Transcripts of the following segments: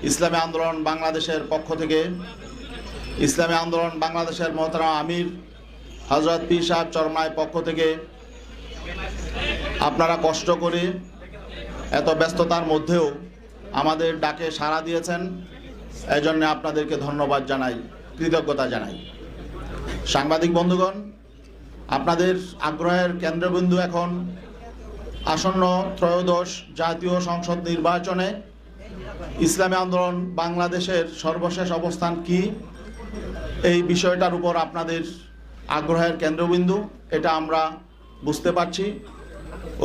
ইসলামী আন্দোলন বাংলাদেশের পক্ষ থেকে ইসলামী আন্দোলন বাংলাদেশের মোহতারাম আমির হযরত পীর সাহেব চরমনাই পক্ষ থেকে আপনারা কষ্ট করে এত ব্যস্ততার মধ্যেও আমাদের ডাকে সাড়া দিয়েছেন, এজন্য আপনাদেরকে ধন্যবাদ জানাই, কৃতজ্ঞতা জানাই। সাংবাদিক বন্ধুগণ, আপনাদের আগ্রহের কেন্দ্রবিন্দু এখন আসন্ন ত্রয়োদশ জাতীয় সংসদ নির্বাচনে ইসলামী আন্দোলন বাংলাদেশের সর্বশেষ অবস্থান কি, এই বিষয়টার উপর আপনাদের আগ্রহের কেন্দ্রবিন্দু। এটা আমরা বুঝতে পারছি,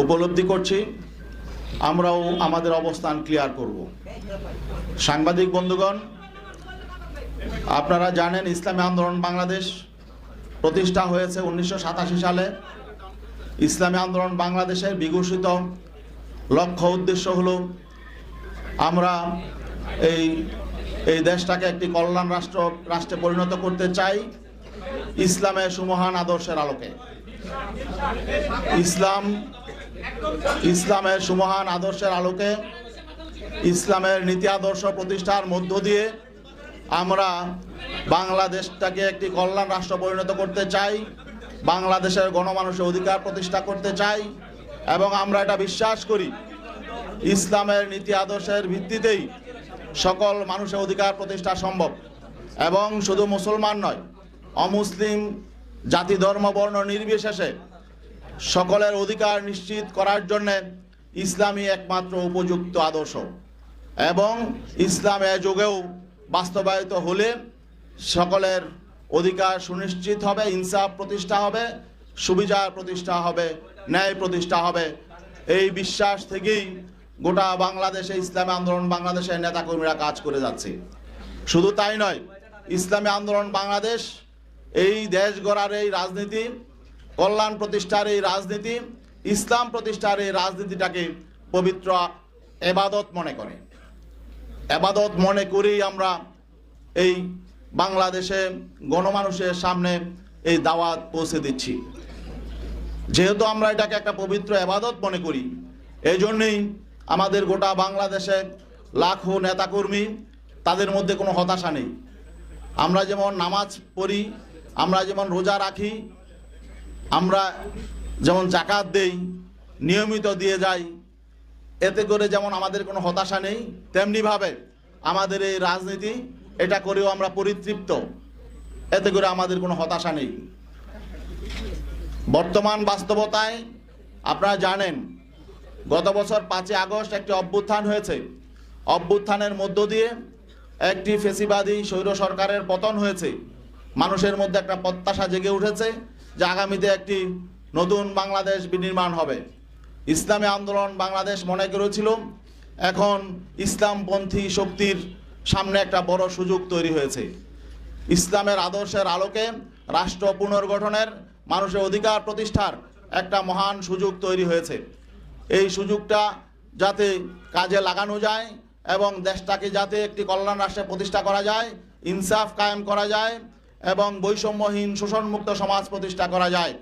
উপলব্ধি করছি। আমরাও আমাদের অবস্থান ক্লিয়ার করব। সাংবাদিক বন্ধুগণ, আপনারা জানেন ইসলামী আন্দোলন বাংলাদেশ প্রতিষ্ঠা হয়েছে 1987 সালে। ইসলামী আন্দোলন বাংলাদেশের বিঘোষিত লক্ষ্য উদ্দেশ্য হলো আমরা এই দেশটাকে একটি কল্যাণ রাষ্ট্রে পরিণত করতে চাই ইসলামের সুমহান আদর্শের আলোকে। ইসলামের সুমহান আদর্শের আলোকে, ইসলামের নীতি আদর্শ প্রতিষ্ঠার মধ্য দিয়ে আমরা বাংলাদেশটাকে একটি কল্যাণ রাষ্ট্র পরিণত করতে চাই, বাংলাদেশের গণমানুষের অধিকার প্রতিষ্ঠা করতে চাই এবং আমরা এটা বিশ্বাস করি ইসলামের নীতি আদর্শের ভিত্তিতেই সকল মানুষের অধিকার প্রতিষ্ঠা সম্ভব। এবং শুধু মুসলমান নয়, অমুসলিম জাতি ধর্ম বর্ণ নির্বিশেষে সকলের অধিকার নিশ্চিত করার জন্য ইসলামই একমাত্র উপযুক্ত আদর্শ এবং ইসলামের যুগেও বাস্তবায়িত হলে সকলের অধিকার সুনিশ্চিত হবে, ইনসাফ প্রতিষ্ঠা হবে, সুবিচার প্রতিষ্ঠা হবে, ন্যায় প্রতিষ্ঠা হবে। এই বিশ্বাস থেকেই গোটা বাংলাদেশে ইসলামী আন্দোলন বাংলাদেশের নেতাকর্মীরা কাজ করে যাচ্ছে। শুধু তাই নয়, ইসলামী আন্দোলন বাংলাদেশ এই দেশ গড়ার এই রাজনীতি, কল্যাণ প্রতিষ্ঠার এই রাজনীতি, ইসলাম প্রতিষ্ঠার এই রাজনীতিটাকে পবিত্র এবাদত মনে করে। এবাদত মনে করেই আমরা এই বাংলাদেশে গণমানুষের সামনে এই দাওয়াত পৌঁছে দিচ্ছি। যেহেতু আমরা এটাকে একটা পবিত্র এবাদত মনে করি, এই জন্যেই আমাদের গোটা বাংলাদেশে লাখো নেতাকর্মী, তাদের মধ্যে কোনো হতাশা নেই। আমরা যেমন নামাজ পড়ি, আমরা যেমন রোজা রাখি, আমরা যেমন জাকাত দেই, নিয়মিত দিয়ে যাই, এতে করে যেমন আমাদের কোনো হতাশা নেই, তেমনিভাবে আমাদের এই রাজনীতি এটা করেও আমরা পরিতৃপ্ত, এতে করে আমাদের কোনো হতাশা নেই। বর্তমান বাস্তবতায় আপনারা জানেন গত বছর 5 আগস্ট একটি অভ্যুত্থান হয়েছে। অভ্যুত্থানের মধ্য দিয়ে একটি ফেসিবাদী স্বৈর সরকারের পতন হয়েছে। মানুষের মধ্যে একটা প্রত্যাশা জেগে উঠেছে যে আগামীতে একটি নতুন বাংলাদেশ বিনির্মাণ হবে। ইসলামী আন্দোলন বাংলাদেশ মনে করেছিল এখন ইসলামপন্থী শক্তির সামনে একটা বড় সুযোগ তৈরি হয়েছে। ইসলামের আদর্শের আলোকে রাষ্ট্র পুনর্গঠনের, মানুষের অধিকার প্রতিষ্ঠার একটা মহান সুযোগ তৈরি হয়েছে। এই সুযোগটা যাতে কাজে লাগানো যায় এবং দেশটাকে যাতে একটি কল্যাণ রাষ্ট্রে প্রতিষ্ঠা করা যায়, ইনসাফ কায়েম করা যায় এবং বৈষম্যহীন শোষণমুক্ত সমাজ প্রতিষ্ঠা করা যায়,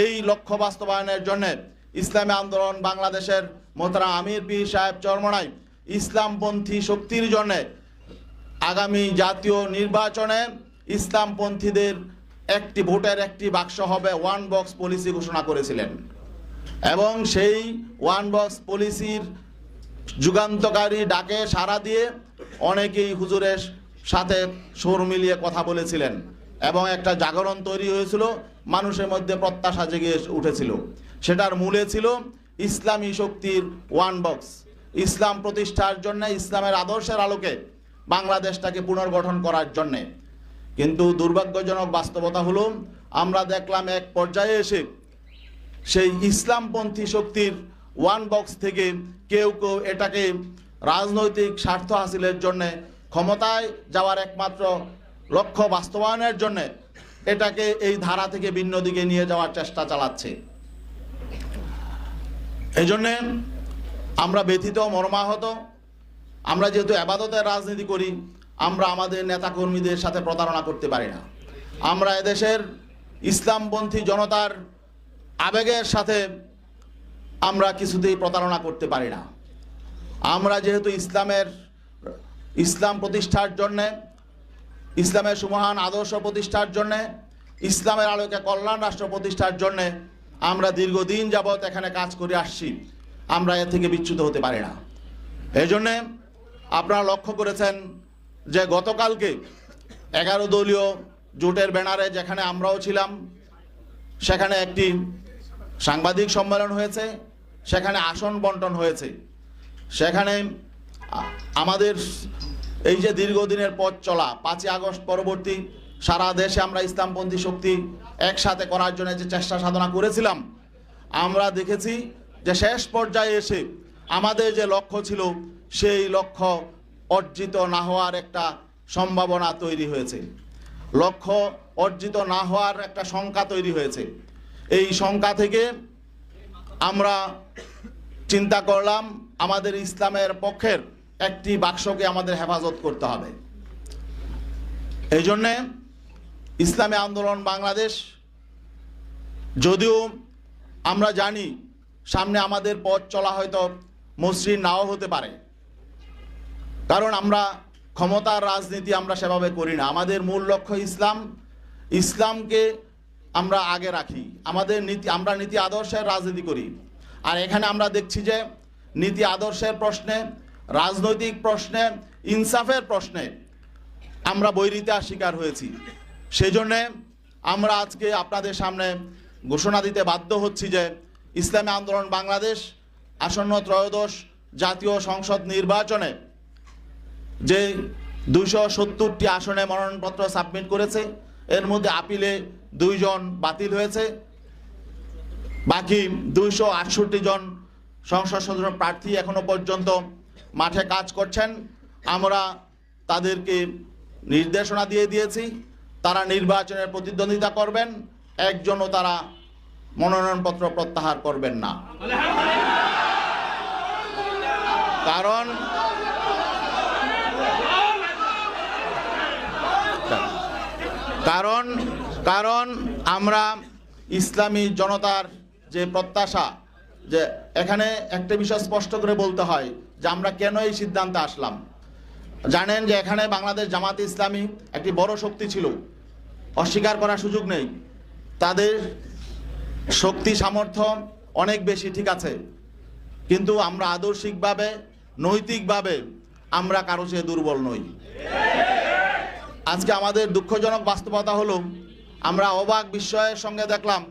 এই লক্ষ্য বাস্তবায়নের জন্য ইসলামী আন্দোলন বাংলাদেশের মোহতারাম আমির পীর সাহেব চরমনাই ইসলামপন্থী শক্তির জন্য আগামী জাতীয় নির্বাচনে ইসলামপন্থীদের একটি ভোটের একটি বাক্স হবে, ওয়ান বক্স পলিসি ঘোষণা করেছিলেন এবং সেই ওয়ান বক্স পলিসির যুগান্তকারী ডাকে সাড়া দিয়ে অনেকেই হুজুরের সাথে সুর মিলিয়ে কথা বলেছিলেন এবং একটা জাগরণ তৈরি হয়েছিল, মানুষের মধ্যে প্রত্যাশা জেগে উঠেছিল। সেটার মূলে ছিল ইসলামী শক্তির ওয়ান বক্স, ইসলাম প্রতিষ্ঠার জন্য, ইসলামের আদর্শের আলোকে বাংলাদেশটাকে পুনর্গঠন করার জন্যে। কিন্তু দুর্ভাগ্যজনক বাস্তবতা হলো আমরা দেখলাম এক পর্যায়ে এসে সেই ইসলামপন্থী শক্তির ওয়ান বক্স থেকে কেউ কেউ এটাকে রাজনৈতিক স্বার্থ হাসিলের জন্যে, ক্ষমতায় যাওয়ার একমাত্র লক্ষ্য বাস্তবায়নের জন্যে এটাকে এই ধারা থেকে ভিন্ন দিকে নিয়ে যাওয়ার চেষ্টা চালাচ্ছে। এই জন্যে আমরা ব্যথিত, মর্মাহত। আমরা যেহেতু ইবাদতের রাজনীতি করি, আমরা আমাদের নেতাকর্মীদের সাথে প্রতারণা করতে পারি না। আমরা এদেশের ইসলামপন্থী জনতার আবেগের সাথে আমরা কিছুতেই প্রতারণা করতে পারি না। আমরা যেহেতু ইসলামের ইসলাম প্রতিষ্ঠার জন্যে, ইসলামের সুমহান আদর্শ প্রতিষ্ঠার জন্যে, ইসলামের আলোকে কল্যাণ রাষ্ট্র প্রতিষ্ঠার জন্যে আমরা দীর্ঘদিন যাবৎ এখানে কাজ করে আসছি। আমরা এর থেকে বিচ্যুত হতে পারি না। এই জন্যে আপনারা লক্ষ্য করেছেন যে গতকালকে 11 দলীয় জোটের ব্যানারে যেখানে আমরাও ছিলাম, সেখানে একটি সাংবাদিক সম্মেলন হয়েছে, সেখানে আসন বন্টন হয়েছে। সেখানে আমাদের এই যে দীর্ঘদিনের পথ চলা 5ই আগস্ট পরবর্তী সারা দেশে আমরা ইসলামপন্থী শক্তি একসাথে করার জন্য যে চেষ্টা সাধনা করেছিলাম, আমরা দেখেছি যে শেষ পর্যায়ে এসে আমাদের যে লক্ষ্য ছিল সেই লক্ষ্য অর্জিত না হওয়ার একটা সম্ভাবনা তৈরি হয়েছে, লক্ষ্য অর্জিত না হওয়ার একটা শঙ্কা তৈরি হয়েছে। এই শঙ্কা থেকে আমরা চিন্তা করলাম আমাদের ইসলামের পক্ষের একটি বাক্সকে আমাদের হেফাজত করতে হবে। এই জন্যে ইসলামী আন্দোলন বাংলাদেশ, যদিও আমরা জানি সামনে আমাদের পথ চলা হয়তো মসৃণ নাও হতে পারে, কারণ আমরা ক্ষমতার রাজনীতি আমরা সেভাবে করি না। আমাদের মূল লক্ষ্য ইসলাম, ইসলামকে আমরা আগে রাখি। আমাদের আমরা নীতি আদর্শের রাজনীতি করি। আর এখানে আমরা দেখছি যে নীতি আদর্শের প্রশ্নে, রাজনৈতিক প্রশ্নে, ইনসাফের প্রশ্নে আমরা বৈরিতার শিকার হয়েছি। সেই জন্যে আমরা আজকে আপনাদের সামনে ঘোষণা দিতে বাধ্য হচ্ছি যে ইসলামী আন্দোলন বাংলাদেশ আসন্ন ত্রয়োদশ জাতীয় সংসদ নির্বাচনে যে 270টি আসনে মনোনয়নপত্র সাবমিট করেছে, এর মধ্যে আপিলে 2 জন বাতিল হয়েছে, বাকি 268 জন সংসদ সদস্য প্রার্থী এখনো পর্যন্ত মাঠে কাজ করছেন। আমরা তাদেরকে নির্দেশনা দিয়ে দিয়েছি, তারা নির্বাচনের প্রতিদ্বন্দ্বিতা করবেন, একজনও তারা মনোনয়নপত্র প্রত্যাহার করবেন না। কারণ আমরা ইসলামী জনতার যে প্রত্যাশা, যে এখানে একটা বিষয় স্পষ্ট করে বলতে হয় যে আমরা কেন এই সিদ্ধান্তে আসলাম। জানেন যে এখানে বাংলাদেশ জামাতে ইসলামী একটি বড় শক্তি ছিল, অস্বীকার করার সুযোগ নেই। তাদের শক্তি সামর্থ্য অনেক বেশি, ঠিক আছে, কিন্তু আমরা আদর্শিকভাবে, নৈতিকভাবে আমরা কারো চেয়ে দুর্বল নই। আজকে আমাদের দুঃখজনক বাস্তবতা হলো আমরা অবাক বিস্ময়ের সঙ্গে দেখলাম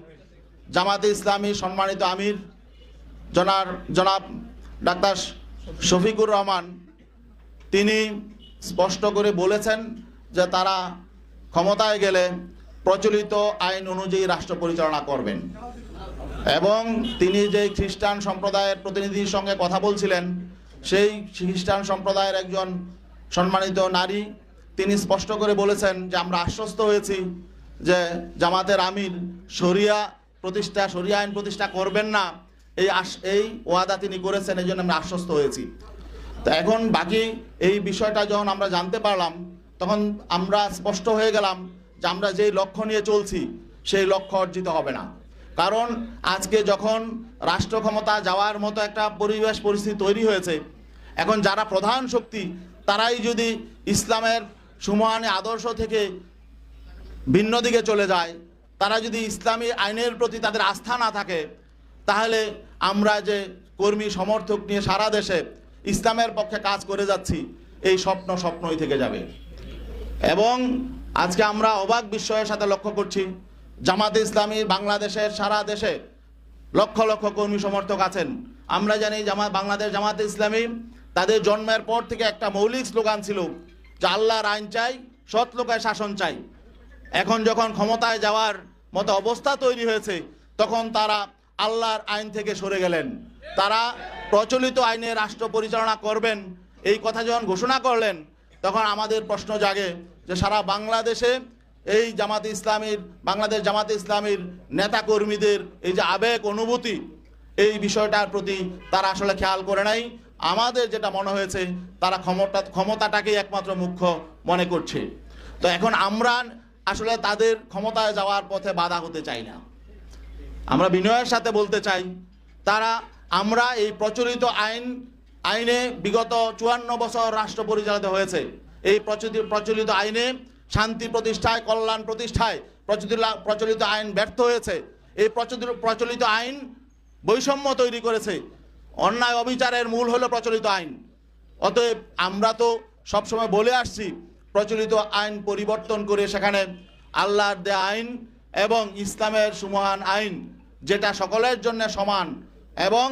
জামাতে ইসলামী সম্মানিত আমির জনাব ডাক্তার শফিকুর রহমান, তিনি স্পষ্ট করে বলেছেন যে তারা ক্ষমতায় গেলে প্রচলিত আইন অনুযায়ী রাষ্ট্র পরিচালনা করবেন। এবং তিনি যে খ্রিস্টান সম্প্রদায়ের প্রতিনিধির সঙ্গে কথা বলছিলেন, সেই খ্রিস্টান সম্প্রদায়ের একজন সম্মানিত নারী, তিনি স্পষ্ট করে বলেছেন যে আমরা আশ্বস্ত হয়েছি যে জামাতের আমির শরিয়া আইন প্রতিষ্ঠা করবেন না, এই ওয়াদা তিনি করেছেন, এই জন্য আমরা আশ্বস্ত হয়েছি। তো এখন বাকি এই বিষয়টা যখন আমরা জানতে পারলাম, তখন আমরা স্পষ্ট হয়ে গেলাম যে আমরা যেই লক্ষ্য নিয়ে চলছি সেই লক্ষ্য অর্জিত হবে না। কারণ আজকে যখন রাষ্ট্র ক্ষমতা যাওয়ার মতো একটা পরিস্থিতি তৈরি হয়েছে, এখন যারা প্রধান শক্তি তারাই যদি ইসলামের সুমহানে আদর্শ থেকে ভিন্ন দিকে চলে যায়, তারা যদি ইসলামী আইনের প্রতি তাদের আস্থা না থাকে, তাহলে আমরা যে কর্মী সমর্থক নিয়ে সারা দেশে ইসলামের পক্ষে কাজ করে যাচ্ছি, এই স্বপ্নই থেকে যাবে। এবং আজকে আমরা অবাক বিস্ময়ের সাথে লক্ষ্য করছি জামাতে ইসলামী বাংলাদেশের সারা দেশে লক্ষ লক্ষ কর্মী সমর্থক আছেন। আমরা জানি বাংলাদেশ জামাতে ইসলামী তাদের জন্মের পর থেকে একটা মৌলিক স্লোগান ছিল যে আল্লাহর আইন চাই, সৎ লোকের শাসন চাই। এখন যখন ক্ষমতায় যাওয়ার মতো অবস্থা তৈরি হয়েছে, তখন তারা আল্লাহর আইন থেকে সরে গেলেন। তারা প্রচলিত আইনে রাষ্ট্র পরিচালনা করবেন এই কথা যখন ঘোষণা করলেন, তখন আমাদের প্রশ্ন জাগে যে সারা বাংলাদেশে এই বাংলাদেশ জামাতে ইসলামীর নেতা কর্মীদের এই যে আবেগ অনুভূতি, এই বিষয়টার প্রতি তারা আসলে খেয়াল করে নাই। আমাদের যেটা মনে হয়েছে তারা ক্ষমতাটাকেই একমাত্র মুখ্য মনে করছে। তো এখন আমরা আসলে তাদের ক্ষমতায় যাওয়ার পথে বাধা হতে চাই না। আমরা বিনয়ের সাথে বলতে চাই, আমরা এই প্রচলিত আইনে বিগত 54 বছর রাষ্ট্র পরিচালিত হয়েছে। এই প্রচলিত আইনে শান্তি প্রতিষ্ঠায়, কল্যাণ প্রতিষ্ঠায় প্রচলিত আইন ব্যর্থ হয়েছে। এই প্রচলিত আইন বৈষম্য তৈরি করেছে। অন্যায় অবিচারের মূল হলো প্রচলিত আইন। অতএব আমরা তো সবসময় বলে আসছি, প্রচলিত আইন পরিবর্তন করে সেখানে আল্লাহর দেয়া আইন এবং ইসলামের সুমহান আইন, যেটা সকলের জন্য সমান এবং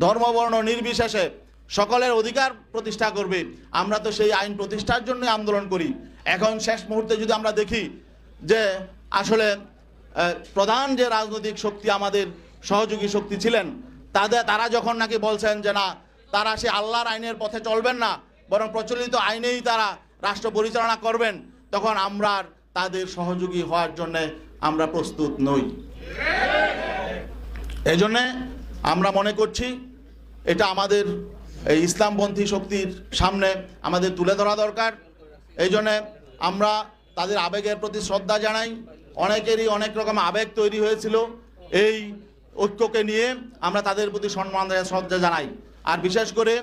ধর্মবর্ণ নির্বিশেষে সকলের অধিকার প্রতিষ্ঠা করবে, আমরা তো সেই আইন প্রতিষ্ঠার জন্য আন্দোলন করি। এখন শেষ মুহূর্তে যদি আমরা দেখি যে আসলে প্রধান যে রাজনৈতিক শক্তি আমাদের সহযোগী শক্তি ছিলেন, তারা যখন নাকি বলছেন যে না, তারা সে আল্লাহর আইনের পথে চলবেন না, বরং প্রচলিত আইনেই তারা রাষ্ট্র পরিচালনা করবেন, তখন আমরা তাদের সহযোগী হওয়ার জন্য আমরা প্রস্তুত নই। এই জন্যে আমরা মনে করছি এটা আমাদের এই ইসলামপন্থী শক্তির সামনে আমাদের তুলে ধরা দরকার। এই জন্যে আমরা তাদের আবেগের প্রতি শ্রদ্ধা জানাই। অনেকেরই অনেক রকম আবেগ তৈরি হয়েছিল, এই ঐক্যকে নিয়ে আমরা তাদের প্রতি সম্মান শ্রদ্ধা জানাই। আর বিশেষ করে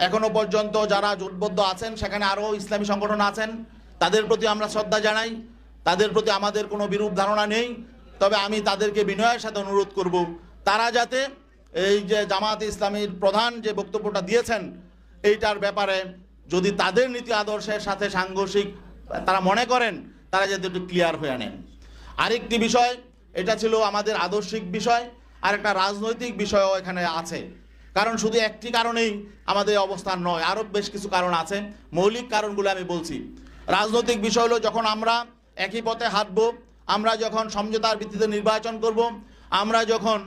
এখনো পর্যন্ত যারা জোটবদ্ধ আছেন, সেখানে আরও ইসলামী সংগঠন আছেন, তাদের প্রতি আমরা শ্রদ্ধা জানাই। তাদের প্রতি আমাদের কোনো বিরূপ ধারণা নেই। তবে আমি তাদেরকে বিনয়ের সাথে অনুরোধ করব, তারা যাতে এই যে জামায়াতে ইসলামীর প্রধান যে বক্তব্যটা দিয়েছেন, এইটার ব্যাপারে যদি তাদের নীতি আদর্শের সাথে সাংঘর্ষিক তারা মনে করেন, তারা যাতে একটু ক্লিয়ার হয়ে নেন। আরেকটি বিষয়, এটা ছিল আমাদের আদর্শিক বিষয়, আর একটা রাজনৈতিক বিষয়ও এখানে আছে। কারণ শুধু একটি কারণেই আমাদের অবস্থান নয়, আরও বেশ কিছু কারণ আছে। মৌলিক কারণগুলো আমি বলছি। রাজনৈতিক বিষয় হলো, যখন আমরা একই পথে হাঁটব, আমরা যখন সমঝোতার ভিত্তিতে নির্বাচন করব, আমরা যখন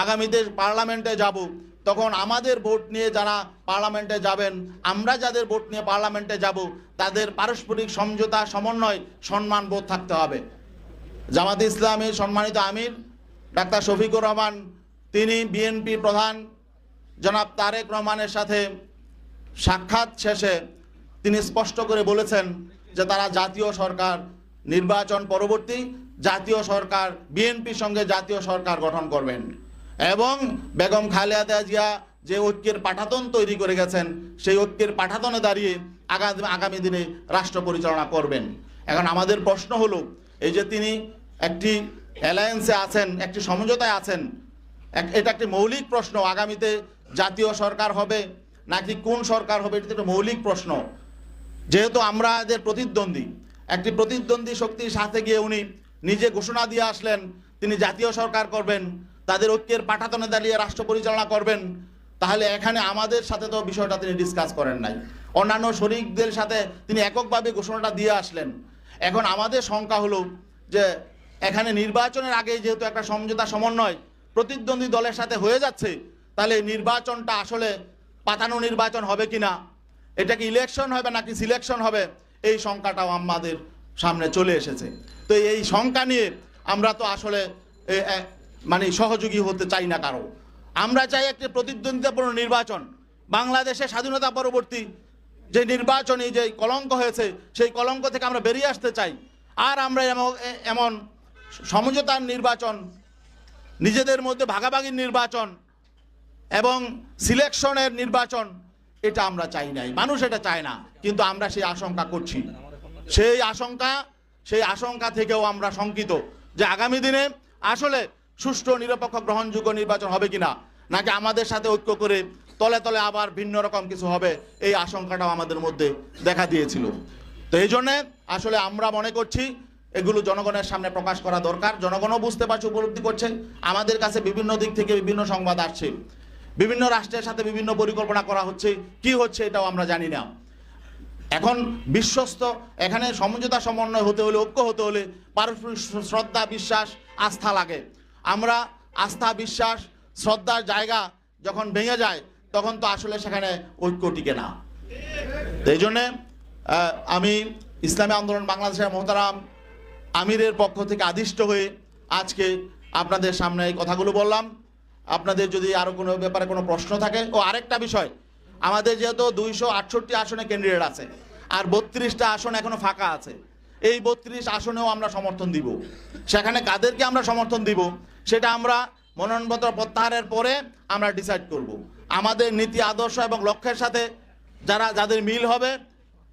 আগামীতে পার্লামেন্টে যাব, তখন আমাদের ভোট নিয়ে যারা পার্লামেন্টে যাবেন, আমরা যাদের ভোট নিয়ে পার্লামেন্টে যাব, তাদের পারস্পরিক সমঝোতা, সমন্বয়, সম্মানবোধ থাকতে হবে। জামাতে ইসলামীর সম্মানিত আমির ডাক্তার শফিকুর রহমান, তিনি বিএনপি প্রধান জনাব তারেক রহমানের সাথে সাক্ষাৎ শেষে তিনি স্পষ্ট করে বলেছেন যে তারা জাতীয় সরকার নির্বাচন পরবর্তী জাতীয় সরকার, বিএনপির সঙ্গে জাতীয় সরকার গঠন করবেন এবং বেগম খালেদা জিয়া যে ঐক্যের পাঠাতন তৈরি করে গেছেন, সেই ঐক্যের পাঠাতনে দাঁড়িয়ে আগামী দিনে রাষ্ট্র পরিচালনা করবেন। এখন আমাদের প্রশ্ন হলো, এই যে তিনি একটি অ্যালায়েন্সে আছেন, একটি সমঝোতায় আছেন, এটা একটি মৌলিক প্রশ্ন, আগামীতে জাতীয় সরকার হবে নাকি কোন সরকার হবে, এটা একটা মৌলিক প্রশ্ন। যেহেতু আমরা এদের প্রতিদ্বন্দ্বী, একটি প্রতিদ্বন্দ্বী শক্তির সাথে গিয়ে উনি নিজে ঘোষণা দিয়ে আসলেন তিনি জাতীয় সরকার করবেন, তাদের ঐক্যের পাঠাতনে দাঁড়িয়ে রাষ্ট্র পরিচালনা করবেন, তাহলে এখানে আমাদের সাথে তো বিষয়টা তিনি ডিসকাস করেন নাই, অন্যান্য শরিকদের সাথে তিনি এককভাবে ঘোষণাটা দিয়ে আসলেন। এখন আমাদের শঙ্কা হলো যে এখানে নির্বাচনের আগে যেহেতু একটা সমঝোতা সমন্বয় প্রতিদ্বন্দ্বী দলের সাথে হয়ে যাচ্ছে, তাহলে নির্বাচনটা আসলে পাতানো নির্বাচন হবে কিনা, এটা কি ইলেকশন হবে নাকি সিলেকশন হবে, এই শঙ্কাটাও আমাদের সামনে চলে এসেছে। তো এই শঙ্কা নিয়ে আমরা তো আসলে মানে সহযোগী হতে চাই না কারো। আমরা চাই একটি প্রতিদ্বন্দ্বিতাপূর্ণ নির্বাচন। বাংলাদেশে স্বাধীনতা পরবর্তী যে নির্বাচনী যে কলঙ্ক হয়েছে, সেই কলঙ্ক থেকে আমরা বেরিয়ে আসতে চাই। আর আমরা এমন সমঝোতার নির্বাচন, নিজেদের মধ্যে ভাগাভাগির নির্বাচন এবং সিলেকশনের নির্বাচন, এটা আমরা চাই নাই, মানুষ এটা চায় না, কিন্তু আমরা সেই আশঙ্কা করছি। সেই আশঙ্কা থেকেও আমরা শঙ্কিত যে আগামী দিনে আসলে সুষ্ঠু, নিরপেক্ষ, গ্রহণযোগ্য নির্বাচন হবে কিনা, নাকি আমাদের সাথে ঐক্য করে তলে তলে আবার ভিন্ন রকম কিছু হবে, এই আশঙ্কাটাও আমাদের মধ্যে দেখা দিয়েছিল। তো এই জন্যে আসলে আমরা মনে করছি এগুলো জনগণের সামনে প্রকাশ করা দরকার। জনগণও বুঝতে পারছে, উপলব্ধি করছে। আমাদের কাছে বিভিন্ন দিক থেকে বিভিন্ন সংবাদ আসছে, বিভিন্ন রাষ্ট্রের সাথে বিভিন্ন পরিকল্পনা করা হচ্ছে, কি হচ্ছে এটাও আমরা জানি না। এখন বিশ্বস্ত এখানে সমঝোতা সমন্বয় হতে হলে, ঐক্য হতে হলে পারস্পরিক শ্রদ্ধা, বিশ্বাস, আস্থা লাগে। আমরা আস্থা, বিশ্বাস, শ্রদ্ধার জায়গা যখন ভেঙে যায়, তখন তো আসলে সেখানে ঐক্য টিকে না। এই জন্যে আমি ইসলামী আন্দোলন বাংলাদেশের মোহতারাম আমিরের পক্ষ থেকে আদিষ্ট হয়ে আজকে আপনাদের সামনে এই কথাগুলো বললাম। আপনাদের যদি আরও কোনো ব্যাপারে কোনো প্রশ্ন থাকে। ও আরেকটা বিষয়, আমাদের যেহেতু 268 আসনে ক্যান্ডিডেট আছে, আর 32টা আসন এখনো ফাঁকা আছে, এই 32 আসনেও আমরা সমর্থন দিব। সেখানে কাদেরকে আমরা সমর্থন দিব সেটা আমরা মনোনয়নপত্র প্রত্যাহারের পরে আমরা ডিসাইড করব। আমাদের নীতি আদর্শ এবং লক্ষ্যের সাথে যাদের মিল হবে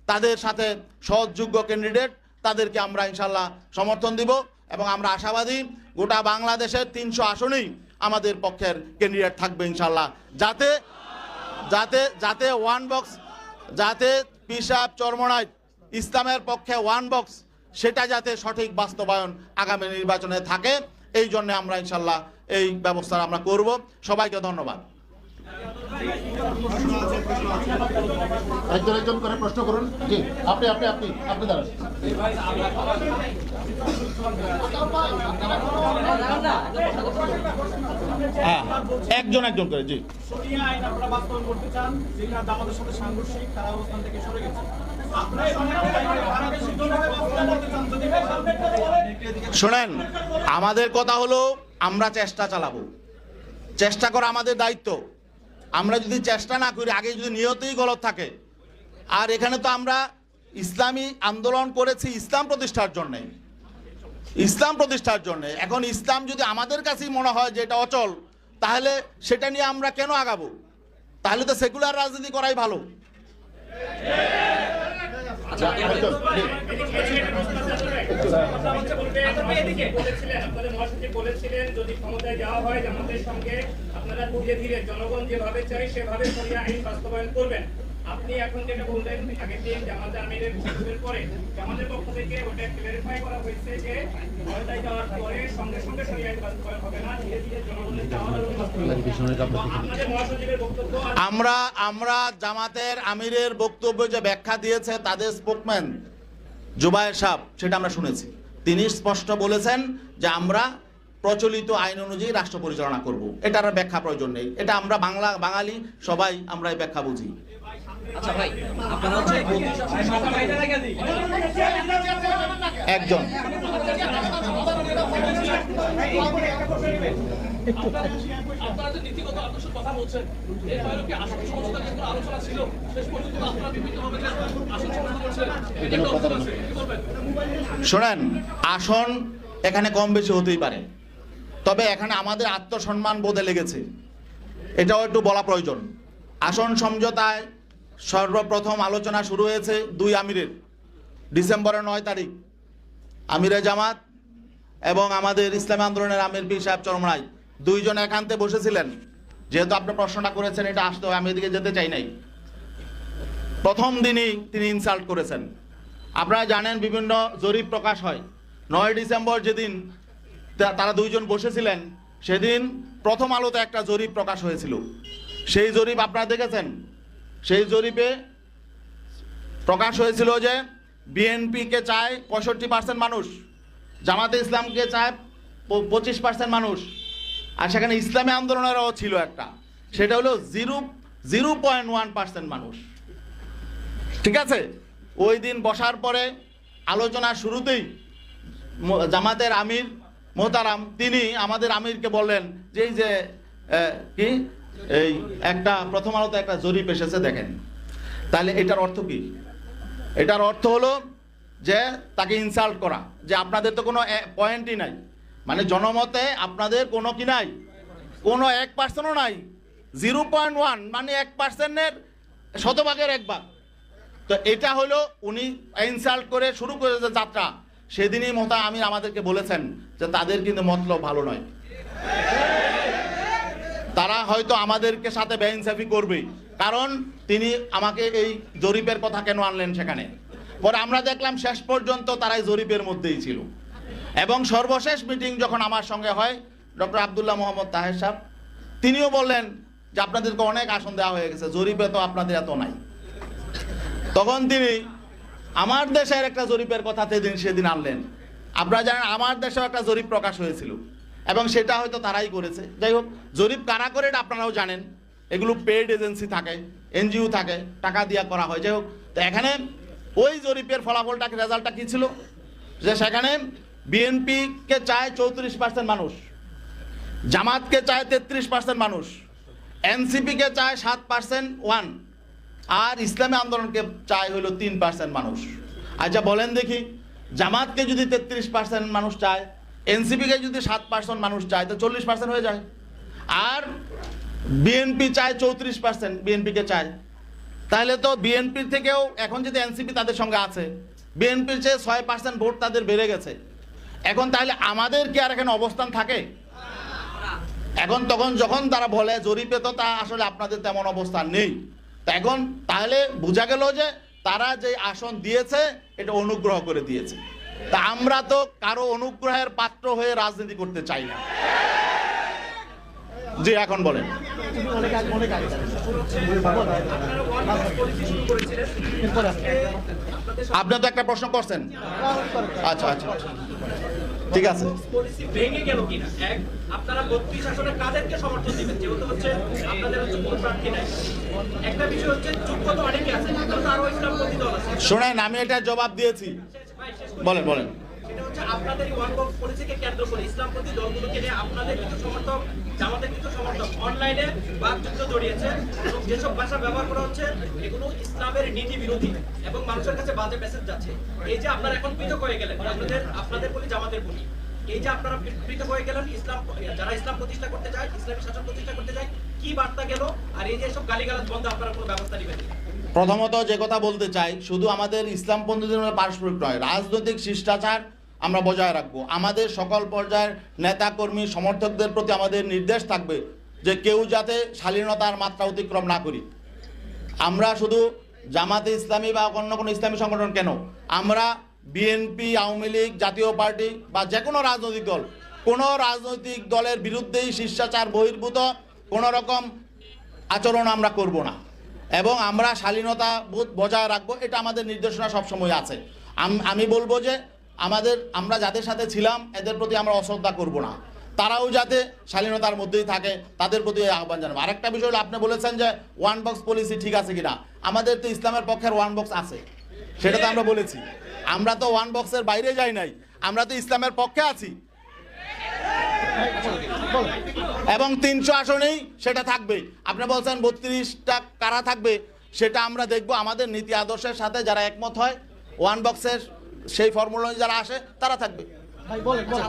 তাদের সাথে সহযোগ্য ক্যান্ডিডেট তাদেরকে আমরা ইনশাল্লাহ সমর্থন দিব এবং আমরা আশাবাদী গোটা বাংলাদেশের 300 আসনেই আমাদের পক্ষের ক্যান্ডিডেট থাকবে ইনশাল্লাহ, যাতে যাতে যাতে ওয়ান বক্স, যাতে পিসাব চরমনাই ইসলামের পক্ষে ওয়ান বক্স সেটা যাতে সঠিক বাস্তবায়ন আগামী নির্বাচনে থাকে, এই জন্য আমরা ইনশাল্লাহ এই ব্যবস্থা আমরা করব। সবাইকে ধন্যবাদ। একজন করে প্রশ্ন করুন। জি, আপনি আপনি আপনি আপনি দাঁড়ান। হ্যাঁ, একজন করে। জি, আইন আপনারা বাস্তবায়ন করতে চান, যেটা আমাদের সাথে সাংঘর্ষিক, তারা অবস্থান থেকে সরে গেছে। শোনেন, আমাদের কথা হলো আমরা চেষ্টা চালাবো, চেষ্টা করা আমাদের দায়িত্ব। আমরা যদি চেষ্টা না করি, আগে যদি নিয়তই গলত থাকে, আর এখানে তো আমরা ইসলামী আন্দোলন করেছি ইসলাম প্রতিষ্ঠার জন্যে, এখন ইসলাম যদি আমাদের কাছেই মনে হয় যে এটা অচল, তাহলে সেটা নিয়ে আমরা কেন আগাবো? তাহলে তো সেকুলার রাজনীতি করাই ভালো। বলেছিলেন যদি ক্ষমতায় যাওয়া হয় জামাতের সঙ্গে আপনারা ধীরে ধীরে জনগণ যেভাবে চাই সেভাবে শরিয়া আইন বাস্তবায়ন করবেন। আপনি এখন যেটা বললেন আগের দিন জামাত আমিরের বক্তব্যের পরে জামাতের পক্ষ থেকে ওটা ক্লিয়ারিফাই করা হয়েছে যে ক্ষমতায় যাওয়ার পরে সঙ্গে সঙ্গে শরিয়া আইন বাস্তবায়ন হবে না, ধীরে ধীরে জনগণের চাওয়ার আপনাদের মহাসচিবের বক্তব্য। আমরা জামাতের আমিরের বক্তব্য যে ব্যাখ্যা দিয়েছে তাদের স্পোকম্যান জুবায়ের সাহেব, সেটা আমরা শুনেছি। তিনি স্পষ্ট বলেছেন যে আমরা প্রচলিত আইন অনুযায়ী রাষ্ট্র পরিচালনা করব, এটার ব্যাখ্যা প্রয়োজন নেই। এটা আমরা বাঙালি সবাই আমরা এই ব্যাখ্যা বুঝি। আচ্ছা ভাই, আপনারা হচ্ছে একজন আপনারা যে নীতিগত আদর্শের কথা বলছেন, এর বাইরে কি আসন সমঝোতার কোনো আলোচনা ছিল? শেষ পর্যন্ত আপনারা বিভিন্নভাবে যে আসন সমঝোতা করছেন, শোনেন, আসন এখানে কম বেশি হতেই পারে, তবে এখানে আমাদের আত্মসম্মান বোধে লেগেছে, এটাও একটু বলা প্রয়োজন। আসন সমঝোতায় সর্বপ্রথম আলোচনা শুরু হয়েছে 2 আমিরের, ডিসেম্বরের 9 তারিখ আমিরে জামাত এবং আমাদের ইসলামী আন্দোলনের আমির পীর সাহেব চরমনাই দুইজন একান্তে বসেছিলেন। যেহেতু আপনি প্রশ্নটা করেছেন, এটা আসতে হয়, আমি এদিকে যেতে চাই নাই। প্রথম দিনই তিনি ইনসাল্ট করেছেন। আপনারা জানেন বিভিন্ন জরিপ প্রকাশ হয়। 9 ডিসেম্বর যেদিন তারা দুইজন বসেছিলেন, সেদিন প্রথম আলোতে একটা জরিপ প্রকাশ হয়েছিল। সেই জরিপ আপনারা দেখেছেন। সেই জরিপে প্রকাশ হয়েছিল যে বিএনপিকে চায় 65% মানুষ, জামাতে ইসলামকে চায় 25% মানুষ, আর সেখানে ইসলামী আন্দোলনেরও ছিল একটা, সেটা হলো 0.1% মানুষ। ঠিক আছে, ওই দিন বসার পরে আলোচনা শুরুতেই জামাতের আমির মোহতারাম তিনি আমাদের আমিরকে বললেন যে এই যে কি এই একটা প্রথম আলোতে একটা জরিপ এসেছে দেখেন। তাহলে এটার অর্থ কি? এটার অর্থ হলো যে তাকে ইনসাল্ট করা, যে আপনাদের তো কোনো পয়েন্টই নাই, মানে জনমতে আপনাদের কোনো কি নাই, কোনো 1%ও নাই। 0.1 মানে 1%-এর শতভাগের 1 ভাগ। তো এটা হলো উনি ইনসাল্ট করে শুরু করেছে যাত্রা। সেদিনই মোহতা আমির আমাদেরকে বলেছেন যে তাদের কিন্তু মতলব ভালো নয়, তারা হয়তো আমাদেরকে সাথে বেইনসাফি করবে। কারণ তিনি আমাকে এই জরিপের কথা কেন আনলেন সেখানে, পরে আমরা দেখলাম শেষ পর্যন্ত তারাই জরিপের মধ্যেই ছিল। এবং সর্বশেষ মিটিং যখন আমার সঙ্গে হয়, ডক্টর আব্দুল্লাহ মোহাম্মদ তাহের সাহেব তিনিও বললেন যে আপনাদেরকে অনেক আসন দেওয়া হয়ে গেছে, জরিপে তো আপনাদের এত নাই। তখন তিনি আমার দেশের একটা জরিপের কথা সেদিন আনলেন। আপনারা জানেন আমার দেশেও একটা জরিপ প্রকাশ হয়েছিল এবং সেটা হয়তো তারাই করেছে। যাই হোক, জরিপ কারা করে এটা আপনারাও জানেন, এগুলো পেইড এজেন্সি থাকে, এনজিও থাকে, টাকা দিয়া করা হয়। যাই হোক, তো এখানে ওই জরিপের ফলাফলটা রেজাল্টটা কী ছিল, যে সেখানে বিএনপিকে চায় 34% মানুষ, জামাতকে চায় 33% মানুষ, এনসিপিকে চায় 7% আর ইসলামী আন্দোলনকে চায় হলো 3% মানুষ। আচ্ছা বলেন দেখি, জামাতকে যদি 33% মানুষ চায়, এনসিপিকে যদি 7% মানুষ চায়, তো 40% হয়ে যায়। আর বিএনপি চায় 34%, বিএনপিকে চায়। তাহলে তো বিএনপি থেকেও এখন যদি এনসিপি তাদের সঙ্গে আছে, বিএনপির চেয়ে 6% ভোট তাদের বেড়ে গেছে। এখন তাহলে আমাদের কি আর এখানে অবস্থান থাকে? এখন তখন যখন তারা বলে জরিপে তো তা আসলে আপনাদের তেমন অবস্থান নেই, তা এখন তাহলে বোঝা গেল যে তারা যে আসন দিয়েছে এটা অনুগ্রহ করে দিয়েছে। তা আমরা তো কারো অনুগ্রহের পাত্র হয়ে রাজনীতি করতে চাই না। জি, এখন বলেন। আপনি তো একটা প্রশ্ন করছেন। আচ্ছা আচ্ছা, ঠিক আছে। পলিসি ভেঙে গেল কিনা, এক আপনারা 32 আসনে কাদেরকে সমর্থন দিবেন, যেহেতু হচ্ছে আপনাদের হচ্ছে কোনো প্রার্থী নাই। একটা বিষয় হচ্ছে যোগ্যতা অনেকে আছে, কিন্তু আরো ইসলামপন্থী দল আছে। শোনেন, আমি এটা জবাব দিয়েছি। ভাই, শেষ করি। বলেন বলেন। সেটা হচ্ছে আপনাদের ওয়ান বক্স পলিসিকে কেন্দ্র করে ইসলামপন্থী দলগুলোকে নিয়ে আপনাদের কিছু সমর্থক, জামাতের কিছু সমর্থক অনলাইনে বাকযুদ্ধ জড়িয়েছে এবং যেসব ভাষা ব্যবহার করা হচ্ছে এগুলো ইসলামের নীতি বিরোধী এবং মানুষের কাছে বাজে মেসেজ যাচ্ছে। এই যে আপনারা এখন পৃথক হয়ে গেলেন, আপনাদের বলি, জামাতের বলি, এই যে আপনারা পৃথক হয়ে গেলেন, ইসলাম যারা ইসলাম প্রতিষ্ঠা করতে চায়, ইসলামী শাসন প্রতিষ্ঠা করতে চায়, কি বার্তা গেল? আর এই যে সব গালিগালাজ বন্ধ আপনারা কোনো ব্যবস্থা নেবেন? প্রথমত যে কথা বলতে চাই, শুধু আমাদের ইসলামপন্থীদের মধ্যে পারস্পরিক নয়, রাজনৈতিক শিষ্টাচার আমরা বজায় রাখবো। আমাদের সকল পর্যায়ের নেতাকর্মী সমর্থকদের প্রতি আমাদের নির্দেশ থাকবে যে কেউ যাতে শালীনতার মাত্রা অতিক্রম না করি। আমরা শুধু জামাতে ইসলামী বা অন্য কোনো ইসলামী সংগঠন কেন, আমরা বিএনপি, আওয়ামী লীগ, জাতীয় পার্টি বা যে কোনো রাজনৈতিক দল, কোনো রাজনৈতিক দলের বিরুদ্ধেই শিষ্টাচার বহির্ভূত কোনো রকম আচরণ আমরা করব না এবং আমরা শালীনতা বোধ বজায় রাখবো। এটা আমাদের নির্দেশনা সবসময় আছে। আমি বলবো যে আমরা যাদের সাথে ছিলাম এদের প্রতি আমরা অশ্রদ্ধা করব না, তারাও যাতে শালীনতার মধ্যেই থাকে, তাদের প্রতি আহ্বান জানাবো। আরেকটা বিষয় হলো, আপনি বলেছেন যে ওয়ান বক্স পলিসি ঠিক আছে কিনা। আমাদের তো ইসলামের পক্ষের ওয়ান বক্স আছে, সেটা তো আমরা বলেছি। আমরা তো ওয়ান বক্সের বাইরে যাই নাই, আমরা তো ইসলামের পক্ষে আছি এবং 300 আসনেই সেটা থাকবে। আপনি বলছেন 32টা কারা থাকবে, সেটা আমরা দেখব। আমাদের নীতি আদর্শের সাথে যারা একমত হয়, ওয়ান বক্সের সেই ফর্মুলা যারা আসে তারা থাকবে। ভাই বলেন বলেন।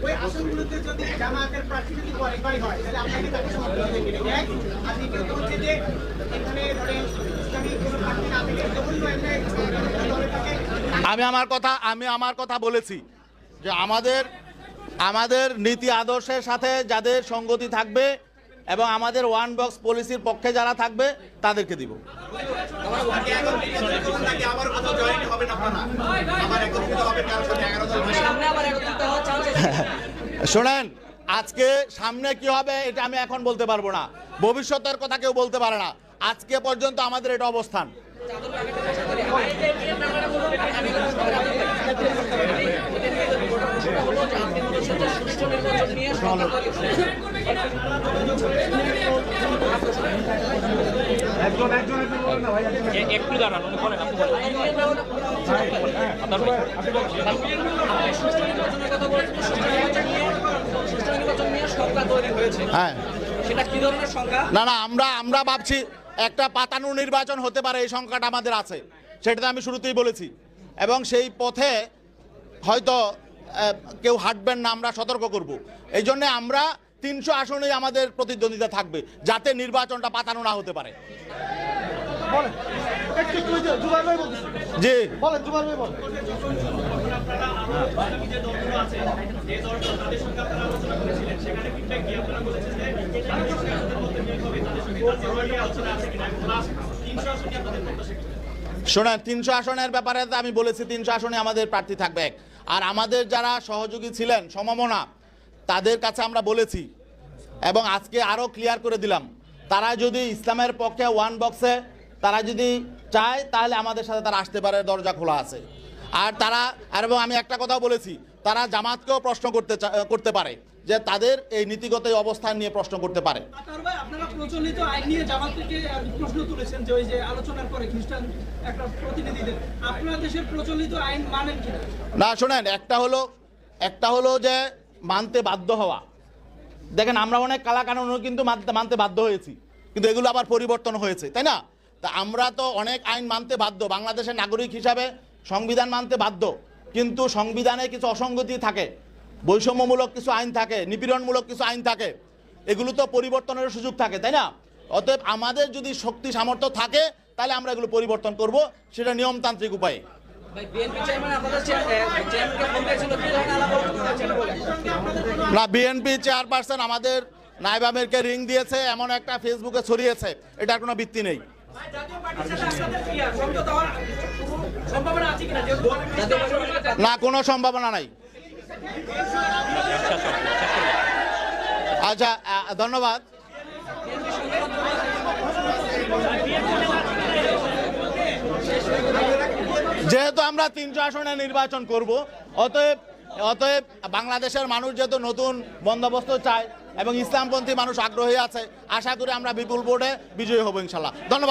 ওই আসনগুলোতে যদি জামায়াতের প্রার্থী যদি কোয়ালিফাই হয় তাহলে আপনাকে তাকে সমর্থন দেবেন। এক, আর দ্বিতীয়ত হচ্ছে যে এখানে ধরেন ইসলামী কোনো প্রার্থী না পেলে জঘন্য একটা দলের কাছে আমি আমার কথা বলেছি যে আমাদের নীতি আদর্শের সাথে যাদের সঙ্গতি থাকবে এবং আমাদের ওয়ান বক্স পলিসির পক্ষে যারা থাকবে তাদেরকে দিব। শোনেন, আজকে সামনে কি হবে এটা আমি এখন বলতে পারবো না, ভবিষ্যতের কথা কেউ বলতে পারে না। আজকে পর্যন্ত আমাদের এটা অবস্থান। একটু দাঁড়ান, বলেন, আপনি বলেন। হ্যাঁ, সেটা কি ধরনের সংখ্যা? না আমরা ভাবছি একটা পাতানো নির্বাচন হতে পারে, এই সংখ্যাটা আমাদের আছে, সেটা তো আমি শুরুতেই বলেছি। এবং সেই পথে হয়তো কেউ হাঁটবেন না, আমরা সতর্ক করব। এই জন্যে আমরা 300 আসনেই আমাদের প্রতিদ্বন্দ্বিতা থাকবে, যাতে নির্বাচনটা পাতানো না হতে পারে। বলেন একটু জুবাইর ভাই বলতেছেন। জি, বলেন জুবাইর ভাই বলেন। আপনারা আরো যে দলগুলো আছে, যে দলগুলো তাদের সঙ্গে আপনারা আলোচনা করেছিলেন, সেখানে ফিডব্যাক দিয়ে আপনারা বলেছেন যে তাদের সঙ্গে আপনাদের মধ্যে মিল হবে, তাদের সঙ্গে তাদের আলোচনা আছে কিনা, লাস্ট 300 আসনে আপনাদের প্রত্যাশা কি? শোনেন, 300 আসনের ব্যাপারে তো আমি বলেছি 300 আসনে আমাদের প্রার্থী থাকবে এক। আর আমাদের যারা সহযোগী ছিলেন সমমনা, তাদের কাছে আমরা বলেছি এবং আজকে আরও ক্লিয়ার করে দিলাম, তারা যদি ইসলামের পক্ষে ওয়ান বক্সে তারা যদি চায় তাহলে আমাদের সাথে তারা আসতে পারে, দরজা খোলা আছে। এবং আমি একটা কথাও বলেছি, তারা জামাতকেও প্রশ্ন করতে পারে, যে তাদের এই নীতিগত অবস্থান নিয়ে প্রশ্ন করতে পারে। আপনারা প্রচলিত আইন নিয়ে জামাত থেকে প্রশ্ন তুলেছেন যে ওই যে আলোচনার পরে খ্রিস্টান একটা প্রতিনিধিদের, আপনারা দেশের প্রচলিত আইন মানেন কিনা? না, শোনেন, একটা হলো যে মানতে বাধ্য হওয়া। দেখেন, আমরা অনেক কালাকানুনও কিন্তু মানতে বাধ্য হয়েছি, কিন্তু এগুলো আবার পরিবর্তন হয়েছে, তাই না? তা আমরা তো অনেক আইন মানতে বাধ্য। বাংলাদেশের নাগরিক হিসাবে সংবিধান মানতে বাধ্য, কিন্তু সংবিধানে কিছু অসঙ্গতি থাকে, বৈষম্যমূলক কিছু আইন থাকে, নিপীড়নমূলক কিছু আইন থাকে, এগুলো তো পরিবর্তনের সুযোগ থাকে, তাই না? অতএব আমাদের যদি শক্তি সামর্থ্য থাকে তাহলে আমরা এগুলো পরিবর্তন করব, সেটা নিয়মতান্ত্রিক উপায়ে। না, বিএনপি চেয়ারপারসন আমাদের নায়েব আমিরকে রিং দিয়েছে এমন একটা ফেসবুকে ছড়িয়েছে, এটার কোনো ভিত্তি নেই। জাতীয় পার্টির সাথে আপনাদের কি সমঝোতা হওয়ার কোনো সম্ভাবনা আছে কিনা? যেহেতু না, কোনো সম্ভাবনা নাই। আচ্ছা, ধন্যবাদ। যেহেতু আমরা 300 আসনে নির্বাচন করব, অতএব বাংলাদেশের মানুষ যেহেতু নতুন বন্দোবস্ত চায় এবং ইসলামপন্থী মানুষ আগ্রহী আছে, আশা করি আমরা বিপুল ভোটে বিজয়ী হব ইনশাল্লাহ। ধন্যবাদ।